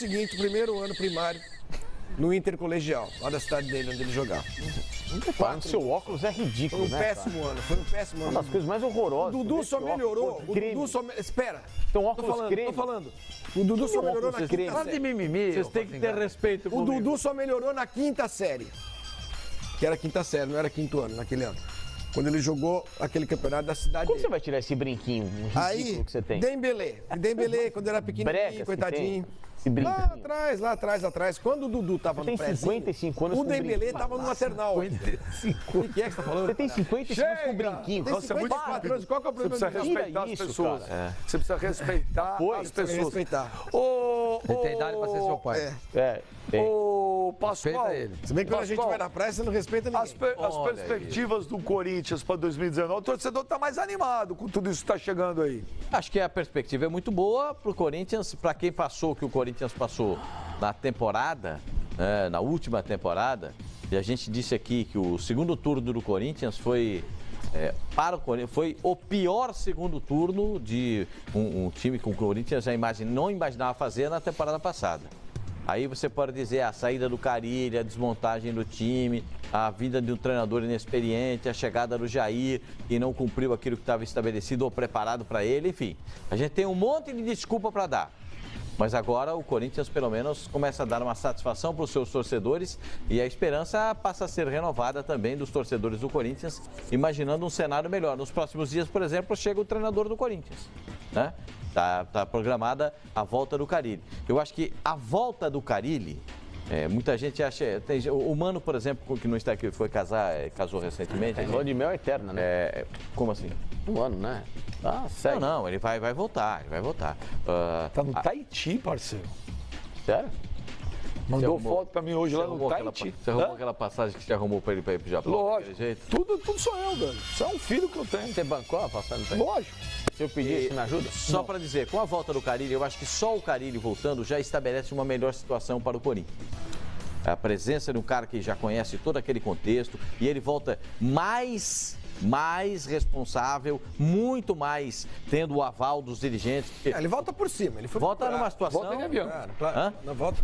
seguinte, o primeiro ano primário, no Intercolegial, lá da cidade dele, onde ele jogava. O seu óculos é ridículo, Foi um péssimo ano, foi um péssimo ano. Uma das coisas mais horrorosas. O Dudu só melhorou, Espera. Então, óculos creme. Tô falando. O Dudu só melhorou na quinta Fala de série. mimimi. Vocês têm que ter respeito O comigo. Dudu só melhorou na quinta série. Que era quinta série, não era quinto ano, naquele ano. Quando ele jogou aquele campeonato da cidade Como dele. você vai tirar esse brinquinho ridículo Aí, que você tem? Dembélé, quando era pequenininho, Brecas que coitadinho. tem. Esse brinquinho. Lá atrás. Quando o Dudu tava Você no tem prézinho, 55 anos o com Dembélé brinquinho. tava no maternal. O que é que você tá falando? Você tem 55 anos com brinquinho. Tem 54 anos, qual que é o Você problema precisa disso? respeitar as isso, pessoas. cara. Você precisa respeitar as pessoas. Respeitar. Ele tem idade pra ser seu pai. Tem. Ô, Pascoal, Respeita ele. Se bem que quando a gente vai na praia, você não respeita ninguém. as perspectivas do Corinthians para 2019, o torcedor está mais animado com tudo isso que está chegando aí. Acho que a perspectiva é muito boa para o Corinthians, para quem passou o que o Corinthians passou na temporada, na última temporada. E a gente disse aqui que o segundo turno do Corinthians foi para o Corinthians foi o pior segundo turno de um time que o Corinthians já não imaginava fazer na temporada passada. Aí você pode dizer a saída do Carille, a desmontagem do time, a vinda de um treinador inexperiente, a chegada do Jair, que não cumpriu aquilo que estava estabelecido ou preparado para ele, enfim. A gente tem um monte de desculpa para dar. Mas agora o Corinthians, pelo menos, começa a dar uma satisfação para os seus torcedores e a esperança passa a ser renovada também dos torcedores do Corinthians, imaginando um cenário melhor. Nos próximos dias, por exemplo, chega o treinador do Corinthians, né? Tá programada a volta do Carille. Eu acho que a volta do Carille, muita gente acha... o Mano, por exemplo, que não está aqui, foi casou recentemente. Lua de mel eterna, né? Como assim? Um ano, né? Ah, sério? Não, ele vai voltar, Tá no Tahiti, parceiro. Sério? Mandou arrumou- foto pra mim hoje lá no Tahiti. Você arrumou Hã? aquela passagem que você arrumou para ele ir pro Japão? Lógico. daquele jeito? Tudo sou eu, velho. Isso é um filho que eu tenho. Você bancou a passagem? Lógico. Se eu pedir, você me ajuda? Só para dizer, com a volta do Carille, eu acho que só o Carille voltando já estabelece uma melhor situação para o Corinthians. A presença de um cara que já conhece todo aquele contexto e ele volta mais responsável, muito mais tendo o aval dos dirigentes. Ele volta por cima. Ele foi Volta procurar. numa situação... Volta em avião. Claro. Hã? Na volta.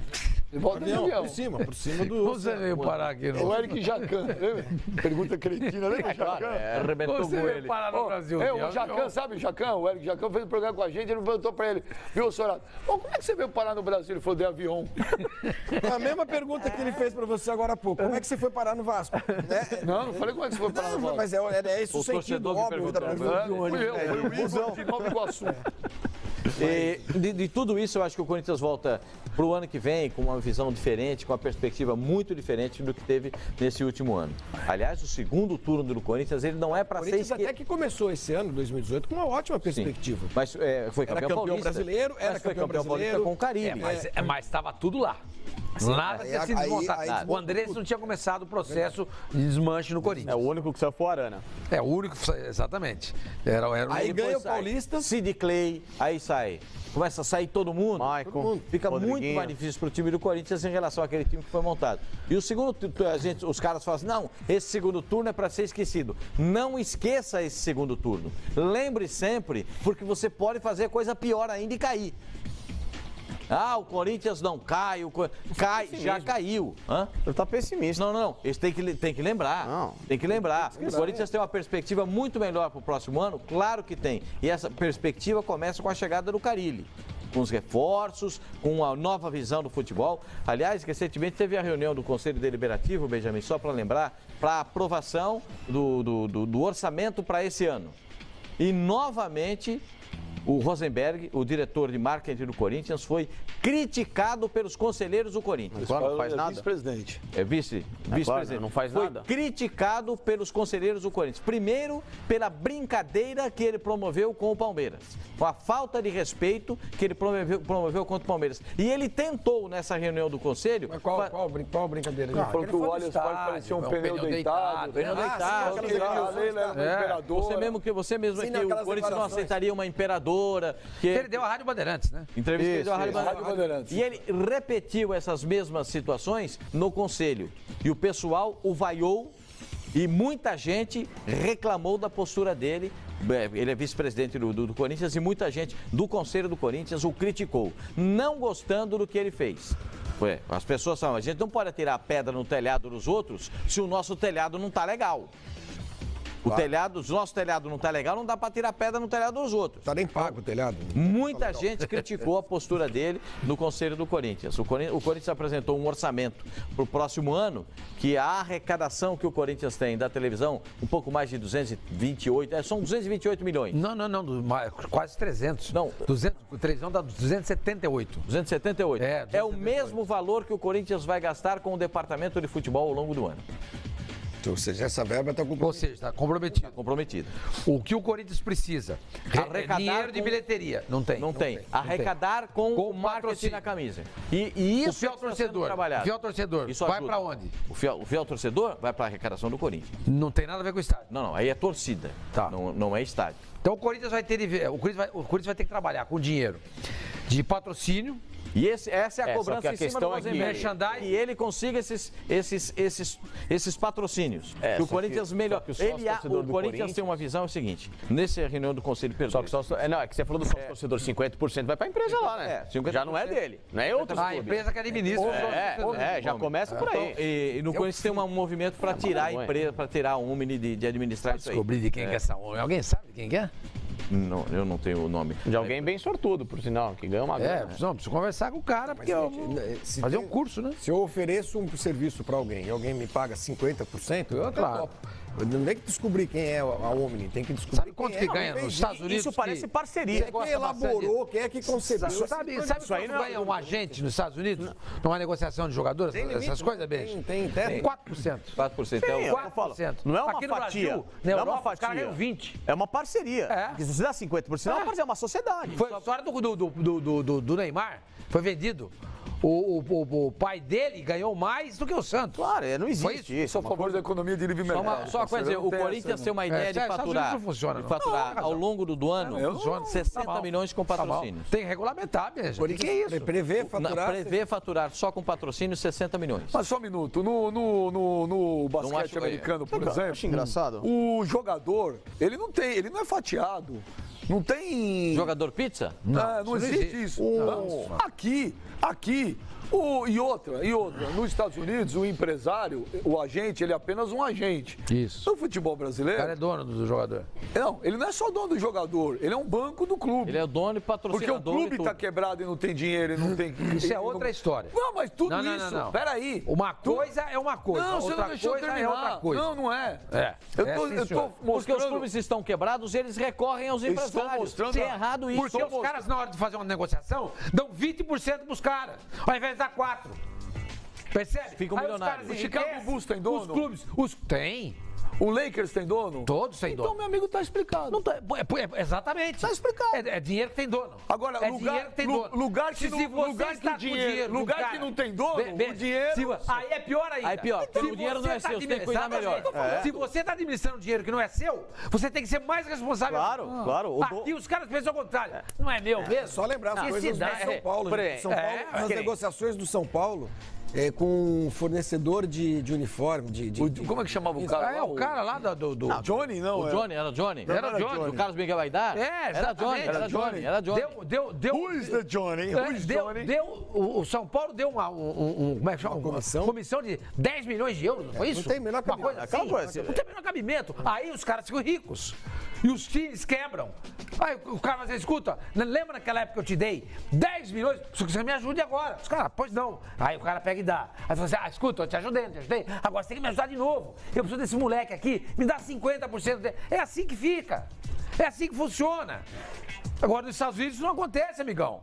Ele volta de avião. Por cima do... Você veio parar aqui, É não? o Eric Jacan, lembra? Pergunta cretina, lembra o Jacan? Arrebentou Você com veio ele. parar no Brasil. O Jacan, sabe o Jacan? O Eric Jacan fez um programa com a gente, ele perguntou pra ele, viu, Sorato, como é que você veio parar no Brasil? Ele falou, de avião. A mesma pergunta que ele fez pra você agora há pouco. Como é que você foi parar no Vasco? Né? Não falei como é que você foi parar no Vasco. Mas é esse o sentido torcedor que óbvio da perguntou. pergunta. Foi o Igor de Nova Iguaçu. De tudo isso, eu acho que o Corinthians volta para o ano que vem com uma visão diferente, com uma perspectiva muito diferente do que teve nesse último ano. Aliás, o segundo turno do Corinthians, ele não é para O ser... Corinthians até que começou esse ano, 2018, com uma ótima perspectiva. Mas foi Era campeão campeão paulista. brasileiro, era Mas foi campeão brasileiro. paulista com o Carille. Mas estava tudo lá. Nada aí- tinha sido aí- desmontado. aí O desmontou Andrés não tinha começado o processo de desmanche no Corinthians. É o único que saiu fora, Arana. É o único, exatamente. Era Aí depois ganha o sai. Paulista. Sid Clay, aí sai. Começa a sair todo mundo. Maicon, Fica muito Rodriguinho. mais difícil para o time do Corinthians em relação àquele time que foi montado. E o segundo, os caras falam assim, não, esse segundo turno é para ser esquecido. Não esqueça esse segundo turno. Lembre sempre, porque você pode fazer coisa pior ainda e cair. Ah, o Corinthians não cai, já caiu. Hã? Você tá pessimista. Não. Eles têm que lembrar. Não. Tem que lembrar. O Corinthians tem uma perspectiva muito melhor para o próximo ano? Claro que tem. E essa perspectiva começa com a chegada do Carille. Com os reforços, com a nova visão do futebol. Aliás, recentemente teve a reunião do Conselho Deliberativo, Benjamin, só para lembrar, para aprovação do orçamento para esse ano. E novamente... O Rosenberg, o diretor de marketing do Corinthians, foi criticado pelos conselheiros do Corinthians. Agora não faz nada. Vice-presidente. É vice-presidente. não faz foi nada. criticado pelos conselheiros do Corinthians. Primeiro, pela brincadeira que ele promoveu com o Palmeiras. Com a falta de respeito que ele promoveu contra o Palmeiras. E ele tentou, nessa reunião do conselho... Mas qual brincadeira? Ele falou que o Allianz Parque parecia um pneu deitado. Pneu deitado. sim, Que a Leila era uma imperadora. Você mesmo Sim, que o naquelas Corinthians não declarações. aceitaria uma imperadora. Que Ele deu a Rádio Bandeirantes, né? Entrevista que ele deu à Rádio Rádio Bandeirantes. E ele repetiu essas mesmas situações no conselho. E o pessoal o vaiou e muita gente reclamou da postura dele ele é vice-presidente do Corinthians e muita gente do Conselho do Corinthians o criticou, não gostando do que ele fez. As pessoas falam, a gente não pode atirar pedra no telhado dos outros se o nosso telhado não está legal. O nosso telhado não está legal, não dá para tirar pedra no telhado dos outros. Tá nem pago o telhado. Muita gente criticou a postura dele no Conselho do Corinthians. O Corinthians apresentou um orçamento para o próximo ano, que a arrecadação que o Corinthians tem da televisão, um pouco mais de 228, são 228 milhões. Não, quase 300. Não. 200, o televisão dá 278. 278. É, É o 278. mesmo valor que o Corinthians vai gastar com o departamento de futebol ao longo do ano. Ou seja, essa verba está Ou seja, está comprometido. Comprometido. O que o Corinthians precisa? Arrecadar Dinheiro de com- bilheteria. Não tem. Não tem. Arrecadar com o marketing patrocínio. na camisa. E isso O fiel está sendo torcedor. trabalhado. O fiel torcedor. Isso Vai ajuda. para onde? O fiel torcedor vai para a arrecadação do Corinthians. Não tem nada a ver com o estádio. Não, aí é torcida. Tá. Não é estádio. Então o Corinthians vai ter o Corinthians vai ter que trabalhar com dinheiro de patrocínio, E essa é a só que cobrança a em cima questão do é que- Rosenberg. merchandising. E ele consiga esses patrocínios. Que o só Corinthians que- melhor. só que o sócio-torcedor O do Corinthians Corinthians- tem uma visão, é o seguinte, nessa reunião do Conselho Só que é que você falou do sócio torcedor, 50% vai pra empresa lá, né? 50%. Já não é dele, não é outro a empresa que administra. já começa por aí. Então, e no Corinthians tem um movimento para tirar a empresa, para tirar a Omni de administrar isso aí. Descobrir de quem que é essa homem. Alguém sabe quem que é? Não, eu não tenho o nome. De alguém bem sortudo, por sinal, que ganha uma grana. Preciso conversar com o cara, porque fazer um curso, né? Se eu ofereço um serviço para alguém e alguém me paga 50%, eu até Claro. topo. Não tem que descobrir quem é a Omni, tem que descobrir Sabe quanto quem que é. ganha Não, nos fez Estados Unidos? Isso parece que- parceria. Quem elaborou, quem é que concebeu. Sabe Isso aí quanto não- ganha um agente nos Estados Unidos numa negociação de jogadores? Essas coisas, beijo? Tem teto. 4%. 4% é o... 4%. Não é uma Aqui no fatia. Brasil, Não na é uma Europa, os caras fatia. ganham 20%. É uma parceria. É. Porque se você dá 50%, é uma sociedade. Foi a história do Neymar. Foi vendido. O pai dele ganhou mais do que o Santos. Claro, não Foi existe isso. isso. Sou a favor da economia de livre mercado. Só uma coisa dizer, o Corinthians tem uma ideia de Estados Unidos faturar, não funciona, não. ao longo do ano Não funciona. 60 Tá mal. milhões com Tá mal. patrocínios. Tem que regulamentar, mesmo. O que é isso? Prevê faturar. Prevê faturar só com patrocínio 60 milhões. Mas só um minuto, no basquete acho- americano, por Eu exemplo, acho engraçado. o jogador, ele não é fatiado. Não tem. Jogador pizza? Não existe isso. Aqui. E outra, nos Estados Unidos, o empresário, o agente, ele é apenas um agente. Isso. No futebol O brasileiro, cara é dono do jogador. não, ele não é só dono do jogador, ele é um banco do clube. Ele é o dono e Porque o patrocinador clube de tudo. está quebrado e não tem dinheiro e não tem. Isso é outra história. Não, mas tudo Não. isso. Peraí. Uma coisa é uma coisa, Não, você outra não deixou eu coisa é terminar. outra coisa. Não é. É. Eu tô Porque mostrando. os clubes estão quebrados, eles recorrem aos Estou empresários. mostrando Se é a- errado isso. Porque os caras, na hora de fazer uma negociação, dão 20% pros caras, ao invés de dar 4%. Percebe? Fica um Aí os milionário. caras O Chicago enriquecem, Bulls tem dono? Os clubes. Tem. O Lakers tem dono? Todos têm Então, dono. meu amigo, tá explicado. Não tá- exatamente. Tá explicado. É dinheiro que tem dono. Agora, é lugar- dinheiro que tem lu- dono. lugar que Se não- você lugar que está o com dinheiro- do lugar cara- que não tem dono, o dinheiro- aí é pior ainda. Aí pior, porque Se o dinheiro você não é tá seu, você tem que cuidar melhor. Exatamente. Se você está administrando dinheiro que não é seu, você tem que ser mais responsável. Claro. Aqui os caras pensam ao contrário. Não é meu mesmo? Só lembrar as Que coisas do cidade- São Paulo. por gente. aí. São Paulo, nas que nem- negociações do São Paulo, com um fornecedor de uniforme. Como é que chamava o cara? É, lá? o cara lá do... Johnny, não. O Johnny, era Johnny? Era Johnny. O Carlos Miguel Aidar? É, Era Johnny, exatamente. era Johnny, era Johnny. Deu... Who is the Johnny? Who is Johnny? O São Paulo deu como é que chama? comissão? Comissão de 10 milhões de euros, não foi isso? tem o menor Uma cabimento. coisa assim, Aquela coisa, não tem o menor cabimento. Aí os caras ficam ricos. E os times quebram. Aí o cara vai dizer, escuta, lembra naquela época que eu te dei 10 milhões? Você me ajude agora. Os caras, pois não. Aí o cara pega e dá. Aí fala assim, escuta, eu te ajudei. Agora você tem que me ajudar de novo. Eu preciso desse moleque aqui, me dá 50% dele. É assim que fica. É assim que funciona. Agora nos Estados Unidos isso não acontece, amigão.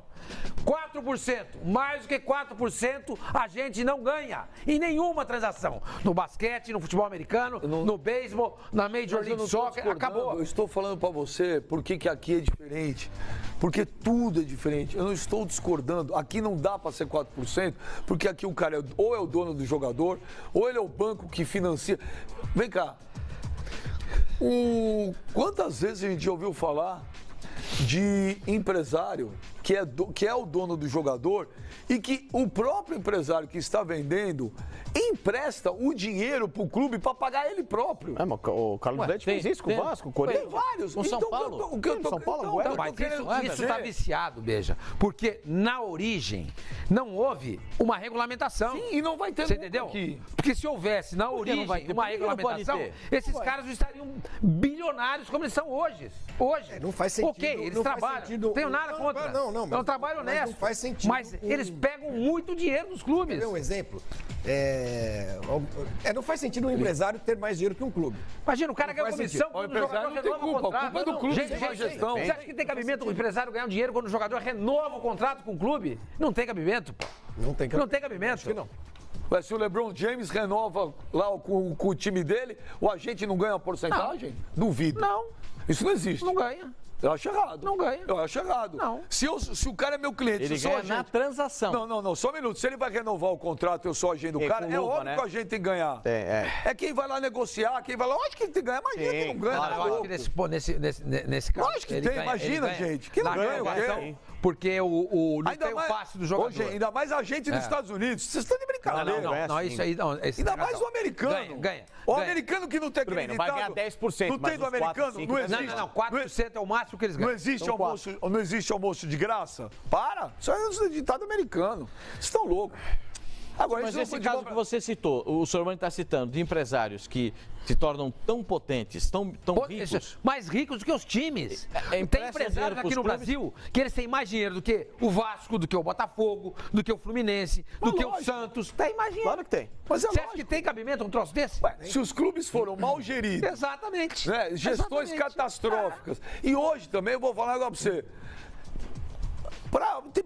4%, mais do que 4%, a gente não ganha em nenhuma transação. No basquete, no futebol americano, no beisebol, na Major Mas eu League não tô Soccer, discordando, acabou. Eu estou falando pra você por que aqui é diferente. Porque tudo é diferente. Eu não estou discordando. Aqui não dá para ser 4%, porque aqui o cara ou é o dono do jogador, ou ele é o banco que financia. Vem cá. Quantas vezes a gente já ouviu falar de empresário que é o dono do jogador e que o próprio empresário que está vendendo empresta o dinheiro pro clube para pagar ele próprio. É, mas o Carlos Bete fez isso com o Vasco, o Corinthians. Tem vários. Com São Paulo. São Paulo, agora. Não, mas isso tá viciado, Beija. Porque na origem não houve uma regulamentação. Sim, e não vai ter Você nunca entendeu? aqui. Porque se houvesse na origem não vai ter? uma Por que não pode regulamentação, ter? esses caras não estariam bilionários como eles são hoje. Não faz sentido. Ok, eles não faz trabalham. sentido. Não tenho nada contra. Não, É um trabalho mas honesto. não faz sentido. Mas eles pegam muito dinheiro dos clubes. Quer ver um exemplo? Não faz sentido um empresário ter mais dinheiro que um clube. Imagina, o cara ganha faz comissão O quando o empresário jogador não tem renova o culpa, a contrato. culpa é do clube, Gente, tem má gestão. Você acha que tem cabimento o empresário ganhar um dinheiro quando o jogador renova o contrato com o clube? Não tem cabimento, pô. Não tem Não tem cabimento. Acho que não. Ué, se o LeBron James renova lá com o time dele, o agente não ganha uma porcentagem? Duvido. Não. Isso não existe. Não ganha. Eu acho errado. Não ganha. Eu acho errado. Não. Se o cara é meu cliente, Ele se eu sou ganha na agente... transação. Não, só um minuto. Se ele vai renovar o contrato, eu sou agente do E cara, com é luva, óbvio né? que o agente tem que ganhar. É. É quem vai lá negociar, quem vai lá. Lógico que ele tem que ganhar, imagina que não ganha. Não, tá eu acho louco. que nesse caso. Lógico que ele tem, ganha, imagina, ele ganha. gente. Quem não Na ganha, renovação, ganha. porque não tem o passe do jogador. Hoje, ainda mais agente dos Estados Unidos. Vocês estão de brincadeira. Não, isso aí não. Ainda mais o americano. Ganha. O americano que não tem Tudo bem, não vai ganhar 10%, Não tem mas do uns 4, americano? 5, Não tá existe. Não, 4% é o máximo que eles ganham. Não existe almoço de graça? Para! Isso é ditado americano. Vocês estão loucos. Agora, Mas isso não esse foi de caso boa- que você citou, o Sormani está citando, de empresários que se tornam tão potentes, tão ricos. Mais ricos do que os times. Tem empresta empresários dinheiro aqui pros no clubes? Brasil que eles têm mais dinheiro do que o Vasco, do que o Botafogo, do que o Fluminense, do que o lógico. Santos. Tem mais dinheiro. Claro que tem. Mas é Você acha lógico. que tem cabimento um troço desse? Se os clubes foram mal geridos, Exatamente. né, gestões Exatamente. catastróficas. E hoje também eu vou falar um negócio pra você.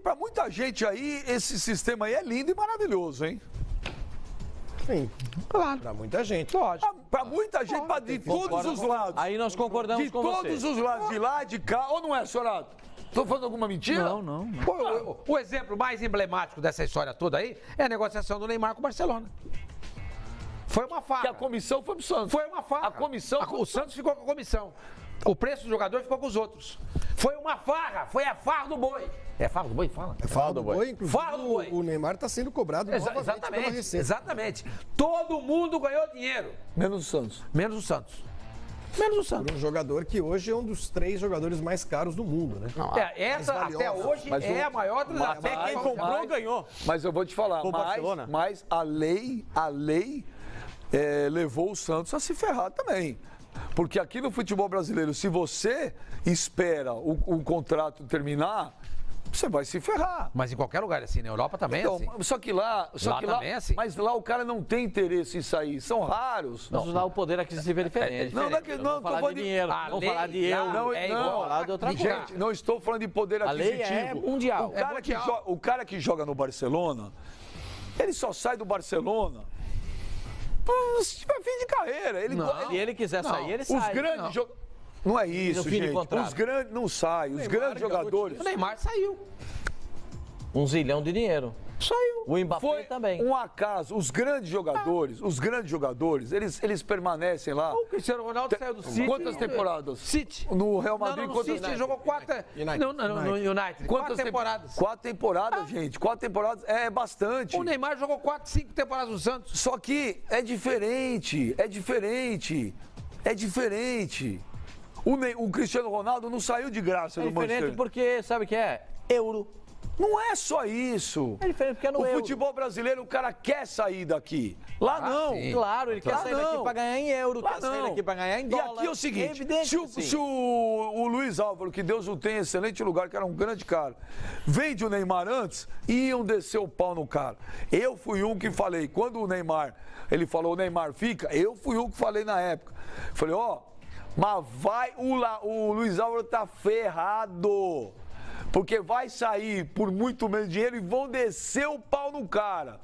Pra muita gente aí, esse sistema aí é lindo e maravilhoso, hein? Sim. Claro. Pra muita gente. Lógico. Pra muita gente, de todos os lados. Aí nós concordamos De com todos você. os lados, de lá, de cá. Ou não é, Sorato? Tô falando alguma mentira? Não. O exemplo mais emblemático dessa história toda aí é a negociação do Neymar com o Barcelona. Foi uma Que farra. a comissão foi pro Santos. Foi uma farra. A comissão O Santos ficou com a comissão. O preço do jogador ficou com os outros. Foi uma farra. Foi a farra do boi. É farra do boi? Fala. Fala do Boi, inclusive, Fala do Boi. o Neymar está sendo cobrado novamente pela Exatamente. Receita. Exatamente. Todo mundo ganhou dinheiro. Menos o Santos. Menos o Santos. Menos o Santos. Um jogador que hoje é um dos 3 jogadores mais caros do mundo, né? Essa mais até valiosa. hoje Mas é a maior transação. Até quem comprou ganhou. Mas eu vou te falar, O Barcelona. mas a lei levou o Santos a se ferrar também. Porque aqui no futebol brasileiro, se você espera o contrato terminar, você vai se ferrar. Mas em qualquer lugar assim, na Europa também é assim. Só que lá, também é assim. mas lá o cara não tem interesse em sair, são raros. Mas lá o poder aquisitivo é diferente. Não, não é que- Vamos não, tô falar falando de de- dinheiro, A vamos lei falar de lá euro, não, é não, igual falar de outra Gente, coisa. Gente, não estou falando de poder A lei aquisitivo. é mundial. O cara que joga no Barcelona, ele só sai do Barcelona se tiver fim de carreira. Ele, Se ele quiser sair, ele sai. os grandes jogadores. Não é isso, fim de gente. contrato. Os grandes não saem. Os grandes jogadores. O Neymar saiu. 1 zilhão de dinheiro. Saiu. O Mbappé Foi também. um acaso. Os grandes jogadores, eles permanecem lá. O Cristiano Ronaldo saiu do City. Quantas temporadas? City. No Real Não, Madrid, no quantas City ele jogou 4. United. Não, no United. 4 temporadas. 4 temporadas, gente. 4 temporadas é bastante. O Neymar jogou 4, 5 temporadas no Santos. Só que é diferente. O Cristiano Ronaldo não saiu de graça É do diferente Manchester. porque, sabe o que é? Euro. Não é só isso. É diferente porque é no O euro. futebol brasileiro, o cara quer sair daqui. Lá não. sim. Claro, ele quer Lá sair não. daqui pra ganhar em euro, Lá quer sair não. daqui pra ganhar em E dólar. aqui é o seguinte, evidente se, o, que sim. se o Luiz Álvaro, que Deus o tenha, excelente lugar, que era um grande cara, vende o Neymar antes, iam descer o pau no cara. Eu fui um que falei, quando o Neymar, ele falou, o Neymar fica, eu fui um que falei na época. Falei, mas vai, o Luiz Álvaro tá ferrado. Porque vai sair por muito menos dinheiro e vão descer o pau no cara.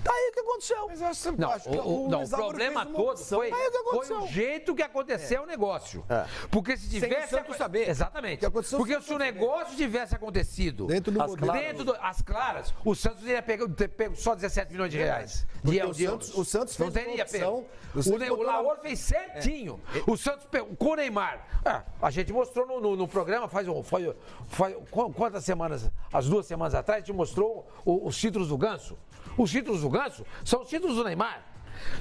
Tá aí o que aconteceu. Mas eu acho, Não, acho que o Luiz Álvaro problema fez uma todo opção. foi, Aí o que foi aconteceu? o jeito que aconteceu o negócio. Porque se Sem tivesse. o Santos saber. Exatamente. O que aconteceu Porque sem o se o Santos negócio tivesse acontecido. Dentro do modelo. As claras, o Santos iria ter pego só 17 milhões de reais. Porque De o euros. Santos Não fez uma teria opção, pego. o Santos O botou na- Laor fez certinho. O Santos pegou com o Neymar. A gente mostrou no programa quantas semanas? As 2 semanas atrás, a gente mostrou os títulos do Ganso. Os títulos do Ganso, são os títulos do Neymar.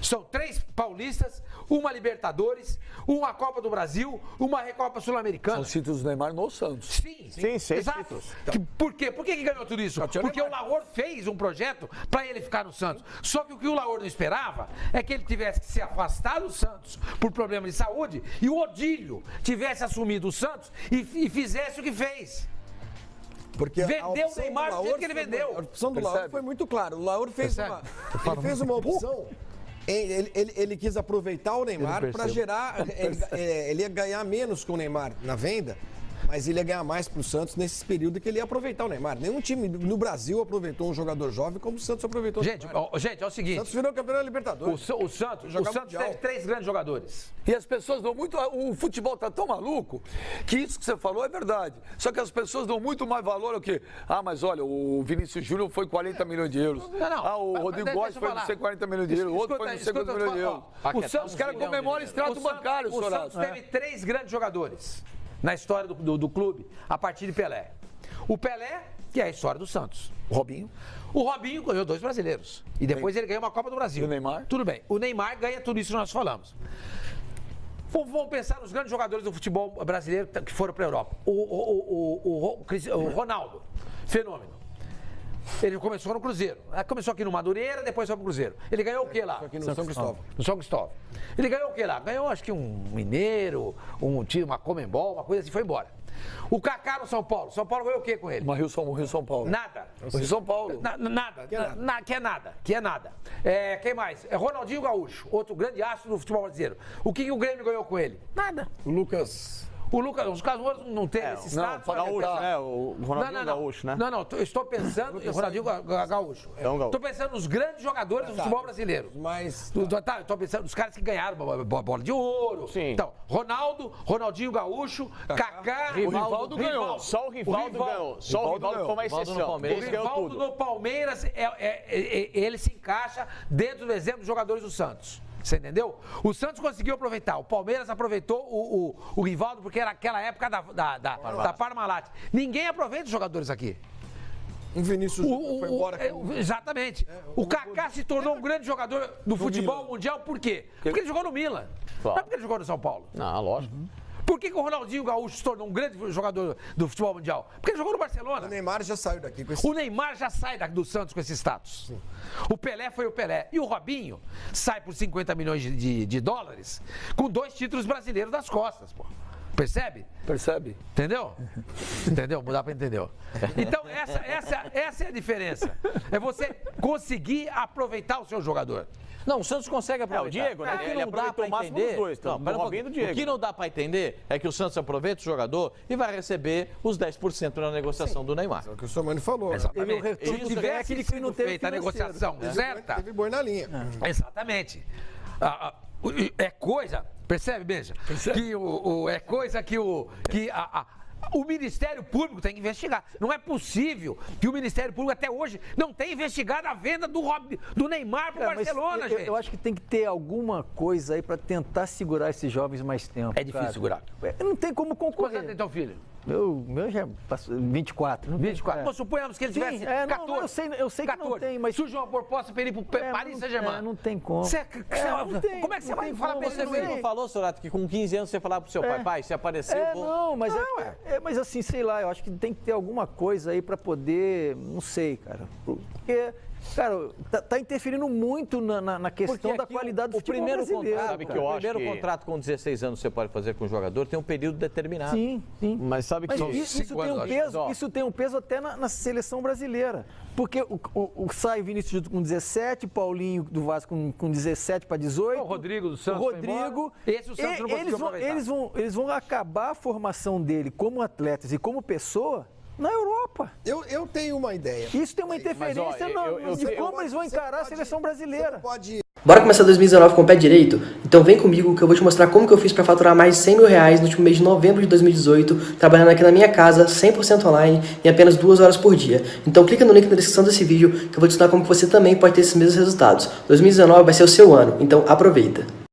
São 3 paulistas, uma Libertadores, uma Copa do Brasil, uma Recopa Sul-Americana. São os títulos do Neymar no Santos. Sim, 6 exato. títulos. Por quê? Por que ganhou tudo isso? Porque o Laor fez um projeto para ele ficar no Santos. Só que o Laor não esperava é que ele tivesse que se afastar do Santos por problema de saúde e o Odílio tivesse assumido o Santos e fizesse o que fez. Porque vendeu o Neymar do jeito que ele vendeu. A opção do Laor foi muito clara. O Laor fez uma opção. Ele quis aproveitar o Neymar para gerar. Ele ia ganhar menos com o Neymar na venda, mas ele ia ganhar mais para o Santos nesse período que ele ia aproveitar o Neymar. Nenhum time no Brasil aproveitou um jogador jovem como o Santos aproveitou o Gente, Neymar. é o seguinte. O Santos virou campeão da Libertadores. O Santos teve 3 grandes jogadores. E as pessoas dão muito. O futebol tá tão maluco que isso que você falou é verdade. Só que as pessoas dão muito mais valor ao que. Ah, mas olha, o Vinícius Júnior foi 40 milhões de euros. O Rodrigo Góes foi não sei 40 milhões de euros. O outro foi não sei quantos milhões de euros. Os caras comemoram extrato bancário, O Santos teve 3 grandes jogadores na história do clube, a partir de Pelé. O Pelé, que é a história do Santos. O Robinho. O Robinho ganhou 2 brasileiros. E depois ele ganhou uma Copa do Brasil. E o Neymar? Tudo bem. O Neymar ganha tudo isso que nós falamos. Vamos pensar nos grandes jogadores do futebol brasileiro que foram para a Europa. O Ronaldo, fenômeno. Ele começou no Cruzeiro. Começou aqui no Madureira, depois foi pro Cruzeiro. Ele ganhou o quê lá? Aqui no São Cristóvão. No São Cristóvão. Ele ganhou o quê lá? Ganhou, acho que um Mineiro, uma Comembol, uma coisa assim, foi embora. O Kaká no São Paulo. São Paulo ganhou o quê com ele? Rio São Paulo. Nada. O Rio São Paulo. Que é nada. Quem mais? Ronaldinho Gaúcho, outro grande astro do futebol brasileiro. O que o Grêmio ganhou com ele? Nada. O Lucas não teve esse status. Gaúcho, né? O Ronaldinho Gaúcho, né? Não, eu estou pensando em Ronaldinho Gaúcho. Estou pensando nos grandes jogadores do futebol brasileiro. Mas... Estou pensando nos caras que ganharam bola de ouro. Sim. Então, Ronaldinho Gaúcho, Kaká... Rivaldo ganhou. Só o Rivaldo ganhou. Só o Rivaldo foi uma exceção. O Rivaldo no Palmeiras, ele se encaixa dentro do exemplo dos jogadores do Santos. Você entendeu? O Santos conseguiu aproveitar. O Palmeiras aproveitou o Rivaldo porque era aquela época da Parmalat. Ninguém aproveita os jogadores aqui. O Vinícius foi embora. Exatamente. O Kaká se tornou um grande jogador do futebol mundial. Por quê? Porque ele jogou no Milan. Não é porque ele jogou no São Paulo. Não, lógico. Por que o Ronaldinho Gaúcho se tornou um grande jogador do futebol mundial? Porque ele jogou no Barcelona. O Neymar já saiu daqui com esse... O Neymar já sai do Santos com esse status. Sim. O Pelé foi o Pelé. E o Robinho sai por 50 milhões de dólares com 2 títulos brasileiros das costas, pô. Percebe? Percebe? Entendeu? Entendeu? Dá pra entender. Então, essa é a diferença. É você conseguir aproveitar o seu jogador. Não, o Santos consegue aproveitar. O Diego, né? O que Ele não dá para máximo entender, dos dois, não, do Robinho e do Diego. O que não dá para entender é que o Santos aproveita o jogador e vai receber os 10% na negociação do Neymar. É o que o Somani falou. Exatamente. Se tivesse sido feita a negociação certa... Teve boi na linha. Exatamente. É coisa... Percebe, Benja? Que é coisa que o Ministério Público tem que investigar. Não é possível que o Ministério Público até hoje não tenha investigado a venda do Neymar para o Barcelona, gente. Eu acho que tem que ter alguma coisa aí para tentar segurar esses jovens mais tempo. É difícil segurar. Não tem como concorrer. Quantos anos tem teu filho? Meu já passou 24. 24. Mas suponhamos que ele tivesse 14. Eu sei 14. Que não tem, mas... Surge uma proposta para ele ir para Paris Saint-Germain. Não tem como. Como é que você vai falar para ele? Você não falou, Sorato, que com 15 anos você falava pro seu pai, se aparecer, eu vou... Não, mas mas assim, sei lá, eu acho que tem que ter alguma coisa aí para poder, não sei, cara. Porque... Cara, tá interferindo muito na questão da qualidade do futebol brasileiro. Sabe que o primeiro contrato com 16 anos você pode fazer com o jogador tem um período determinado. Sim. Mas sabe que isso tem um peso até na seleção brasileira. Porque sai Vinícius com 17, Paulinho do Vasco com 17 para 18. O Rodrigo do Santos. Esse o Santos não conseguiu aproveitar. Eles vão acabar a formação dele como atletas e como pessoa na Europa. Eu tenho uma ideia. Isso tem uma interferência de como eles vão encarar a seleção brasileira. Bora começar 2019 com o pé direito? Então vem comigo que eu vou te mostrar como que eu fiz para faturar mais de 100 mil reais no último mês de novembro de 2018, trabalhando aqui na minha casa, 100% online, em apenas 2 horas por dia. Então clica no link na descrição desse vídeo que eu vou te ensinar como que você também pode ter esses mesmos resultados. 2019 vai ser o seu ano, então aproveita.